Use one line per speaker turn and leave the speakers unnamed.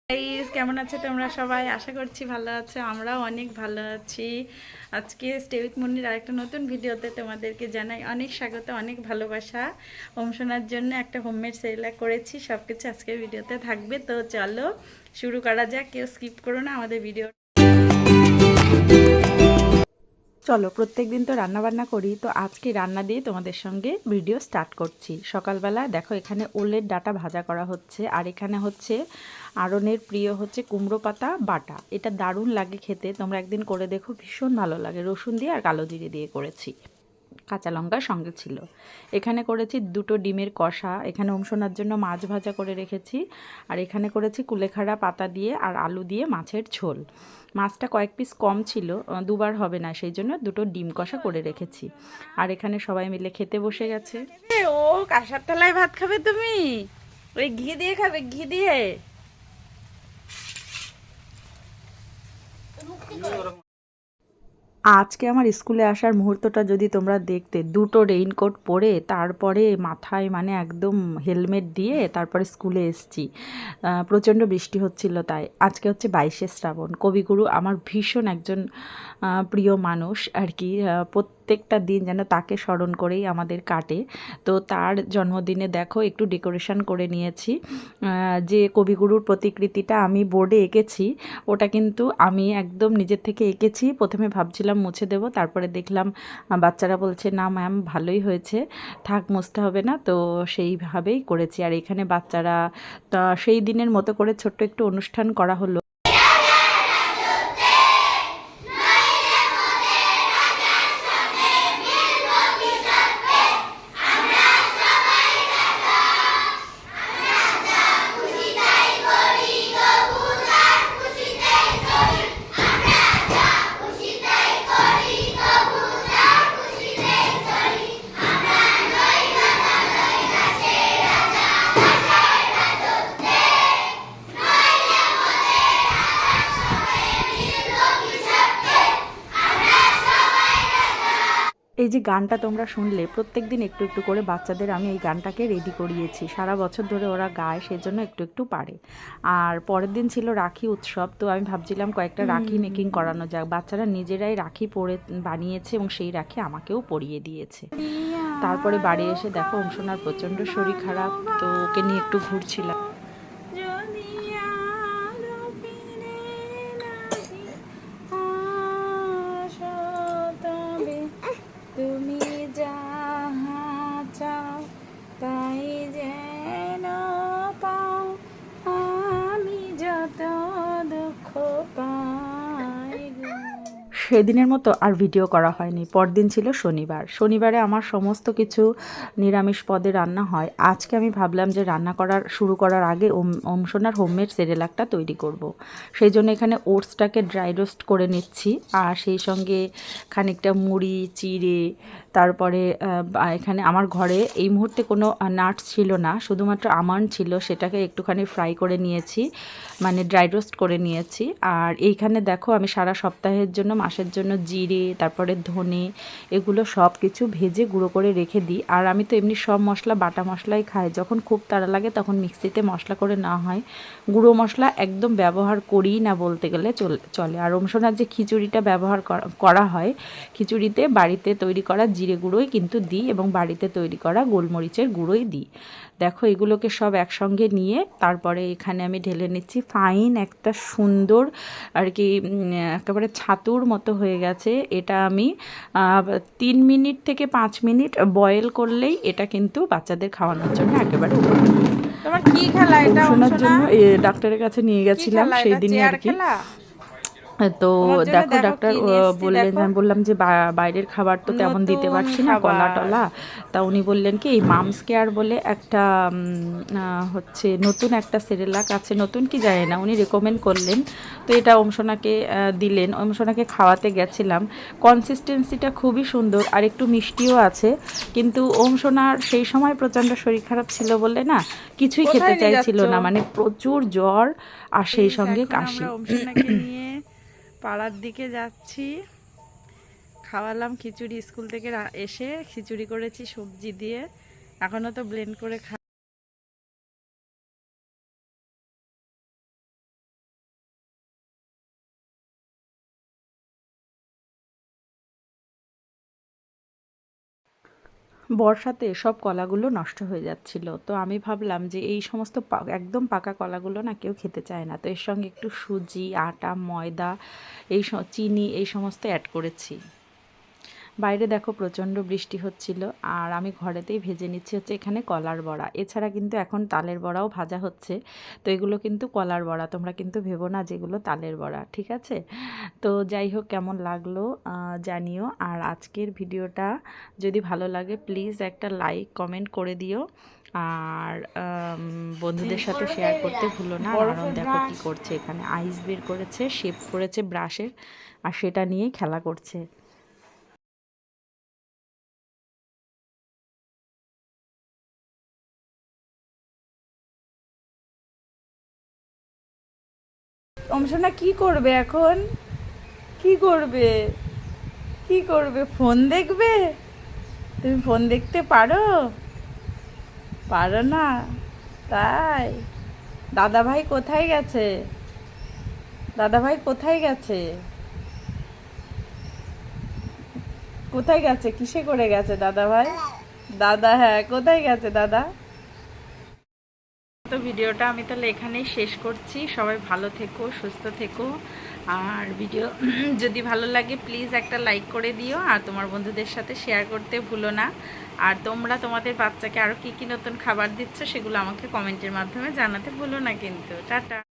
Guys, কেমন আছো তোমরা সবাই? আশা করছি ভালো আছো। আমরাও অনেক ভালো আছি। আজকে স্টে উইথ মুন্নির আরেকটা নতুন ভিডিওতে তোমাদেরকে জানাই অনেক স্বাগত, অনেক ভালোবাসা। শোনার জন্য একটা হোমমেড সেরেলাক করেছি, সব কিছু আজকের ভিডিওতে থাকবে। তো চলো শুরু করা যাক, কেউ স্কিপ করো না আমাদের ভিডিও। চলো, প্রত্যেকদিন তো রান্না বান্না করি, তো আজকে রান্না দিয়ে তোমাদের সঙ্গে ভিডিও স্টার্ট করছি। সকালবেলা দেখো এখানে ওলের ডাঁটা ভাজা করা হচ্ছে, আর এখানে হচ্ছে আরনের প্রিয় হচ্ছে কুমড়ো পাতা বাটা। এটা দারুণ লাগে খেতে, তোমরা একদিন করে দেখো, ভীষণ ভালো লাগে। রসুন দিয়ে আর কালো জিরে দিয়ে করেছি, কাঁচা লঙ্কা সঙ্গে ছিল। এখানে করেছি দুটো ডিমের কষা, এখানে অংশনার জন্য মাছ ভাজা করে রেখেছি, আর এখানে করেছি কুলেখাড়া পাতা দিয়ে আর আলু দিয়ে মাছের ঝোল। মাছটা কয়েক পিস কম ছিল, দুবার হবে না, সেই জন্য দুটো ডিম কষা করে রেখেছি। আর এখানে সবাই মিলে খেতে বসে গেছে। ও কাঁসার তলায় ভাত খাবে তুমি? ওই ঘি দিয়ে খাবে, ঘি দিয়ে। আজকে আমার স্কুলে আসার মুহূর্তটা যদি তোমরা দেখতে, দুটো রেইনকোট পরে তারপরে মাথায় মানে একদম হেলমেট দিয়ে তারপরে স্কুলে এসেছি। প্রচণ্ড বৃষ্টি হচ্ছিল, তাই আজকে হচ্ছে 22শে শ্রাবণ। কবিগুরু আমার ভীষণ একজন প্রিয় মানুষ আর কি। প্রত্যেকটা দিন যেন তাকে স্মরণ করেই আমাদের কাটে। তো তার জন্মদিনে দেখো একটু ডেকোরেশন করে নিয়েছি। যে কবিগুরুর প্রতিকৃতিটা আমি বোর্ডে এঁকেছি, ওটা কিন্তু আমি একদম নিজের থেকে এঁকেছি। প্রথমে ভাবছিলাম মুছে দেব, তারপরে দেখলাম বাচ্চারা বলছে না ম্যাম ভালোই হয়েছে, থাক মুছতে হবে না, তো সেইভাবেই করেছি। আর এখানে বাচ্চারা সেই দিনের মতো করে ছোট্ট একটু অনুষ্ঠান করা হলো। এই যে গানটা তোমরা শুনলে, প্রত্যেক দিন একটু একটু করে বাচ্চাদের আমি এই গানটাকে রেডি করিয়েছি। সারা বছর ধরে ওরা গায়, সেজন্য একটু একটু পারে। আর পরের দিন ছিল রাখি উৎসব, তো আমি ভাবছিলাম কয়েকটা রাখি মেকিং করানো যাক। বাচ্চারা নিজেরাই রাখি পরে বানিয়েছে এবং সেই রাখি আমাকেও পরিয়ে দিয়েছে। তারপরে বাড়ি এসে দেখো অংশনার প্রচণ্ড শরীর খারাপ, তো ওকে নিয়ে একটু ঘুরছিলাম। তুমি যাহা চাও তাই যেন পাও, আমি যত দুঃখ পাই। সেদিনের মতো আর ভিডিও করা হয়নি। পরদিন ছিল শনিবার। শনিবারে আমার সমস্ত কিছু নিরামিষ পদে রান্না হয়। আজকে আমি ভাবলাম যে রান্না শুরু করার আগে সোনার হোমমেড সেরেলাকটা তৈরি করব। সেই জন্য এখানে ওটসটাকে ড্রাই রোস্ট করে নিচ্ছি, আর সেই সঙ্গে খানিকটা মুড়ি চিড়ে, তারপরে এখানে আমার ঘরে এই মুহূর্তে কোনো নাটস ছিল না, শুধুমাত্র আমন্ড ছিল, সেটাকে একটুখানি ফ্রাই করে নিয়েছি, মানে ড্রাই রোস্ট করে নিয়েছি। আর এইখানে দেখো আমি সারা সপ্তাহের জন্য, মাসের জন্য জিরে, তারপরে ধনে, এগুলো সব কিছু ভেজে গুঁড়ো করে রেখে দিই। আর আমি তো এমনি সব মশলা বাটা মশলাই খাই, যখন খুব তাড়া লাগে তখন মিক্সিতে মশলা করে না হয়, গুঁড়ো মশলা একদম ব্যবহার করি না বলতে গেলে চলে। আর সোনার যে খিচুড়িটা ব্যবহার করা হয়, খিচুড়িতে বাড়িতে তৈরি করা জিরে গুঁড়োই কিন্তু দিই, এবং বাড়িতে তৈরি করা গোলমরিচের গুঁড়োই দিই। দেখো এগুলোকে সব একসঙ্গে নিয়ে তারপরে এখানে আমি ঢেলে নিচ্ছি। ফাইন একটা সুন্দর আর কি একেবারে ছাতুর মতো হয়ে গেছে। এটা আমি 3 মিনিট থেকে 5 মিনিট বয়েল করলেই এটা কিন্তু বাচ্চাদের খাওয়ানোর জন্য একেবারে উপযুক্ত।
তোমার কি খেলা এটা?
শোনার জন্য ডাক্তারের কাছে নিয়ে গেছিলাম সেই দিনই আর কি। তো দেখো ডাক্তার বললেন, আমি বললাম যে বাইরের খাবার তো তেমন দিতে পারছি না, কলা টলা। তা উনি বললেন কি, এই মামস কেয়ার বলে একটা হচ্ছে নতুন একটা সেরেলাক আছে, নতুন কি জানি না, উনি রেকমেন্ড করলেন। তো এটা সোনাকে দিলেন, সোনাকে খাওয়াতে গেছিলাম। কনসিস্টেন্সিটা খুবই সুন্দর আর একটু মিষ্টিও আছে, কিন্তু সোনার সেই সময় প্রচণ্ড শরীর খারাপ ছিল বলে না কিছুই খেতে চাইছিল না, মানে প্রচুর জ্বর আর সেই সঙ্গে কাশি। নিয়ে পাড়ার দিকে যাচ্ছি। খাওয়ালাম খিচুড়ি, স্কুল থেকে এসে খিচুড়ি করেছি সবজি দিয়ে, এখনও তো ব্লেন্ড করে বর্ষাতে সব কলাগুলো নষ্ট হয়ে যাচ্ছিল, তো আমি ভাবলাম যে এই সমস্ত একদম পাকা কলাগুলো না কেউ খেতে চায় না, তো এর সঙ্গে একটু সুজি, আটা, ময়দা, চিনি এই সমস্ত অ্যাড করেছি। বাইরে দেখো প্রচণ্ড বৃষ্টি হচ্ছিল, আর আমি ঘরেতেই ভেজে নিচ্ছি হচ্ছে এখানে কলার বড়া। এছাড়া কিন্তু এখন তালের বড়াও ভাজা হচ্ছে, তো এগুলো কিন্তু কলার বড়া, তোমরা কিন্তু ভেবো না যেগুলো তালের বড়া, ঠিক আছে? তো যাই হোক, কেমন লাগলো জানিও। আর আজকের ভিডিওটা যদি ভালো লাগে প্লিজ একটা লাইক কমেন্ট করে দিও, আর বন্ধুদের সাথে শেয়ার করতে ভুলো না। কারণ দেখো কী করছে, এখানে আইস বের করেছে, শেপ করেছে ব্রাশের, আর সেটা নিয়েই খেলা করছে। অংশনা কি করবে এখন? কি করবে? কি করবে? ফোন দেখবে? তুমি ফোন দেখতে পারো? পারো না? তাই? দাদা ভাই কোথায় গেছে? দাদা ভাই কোথায় গেছে? কোথায় গেছে? কিসে করে গেছে দাদা ভাই? দাদা, হ্যাঁ, কোথায় গেছে দাদা? তো ভিডিওটা আমি তাহলে এখানেই শেষ করছি। সবাই ভালো থেকো, সুস্থ থেকো, আর ভিডিও যদি ভালো লাগে প্লিজ একটা লাইক করে দিও, আর তোমার বন্ধুদের সাথে শেয়ার করতে ভুলো না। আর তোমরা তোমাদের বাচ্চাকে আরও কী কী নতুন খাবার দিচ্ছ সেগুলো আমাকে কমেন্টের মাধ্যমে জানাতে ভুলো না কিন্তু। টাটা।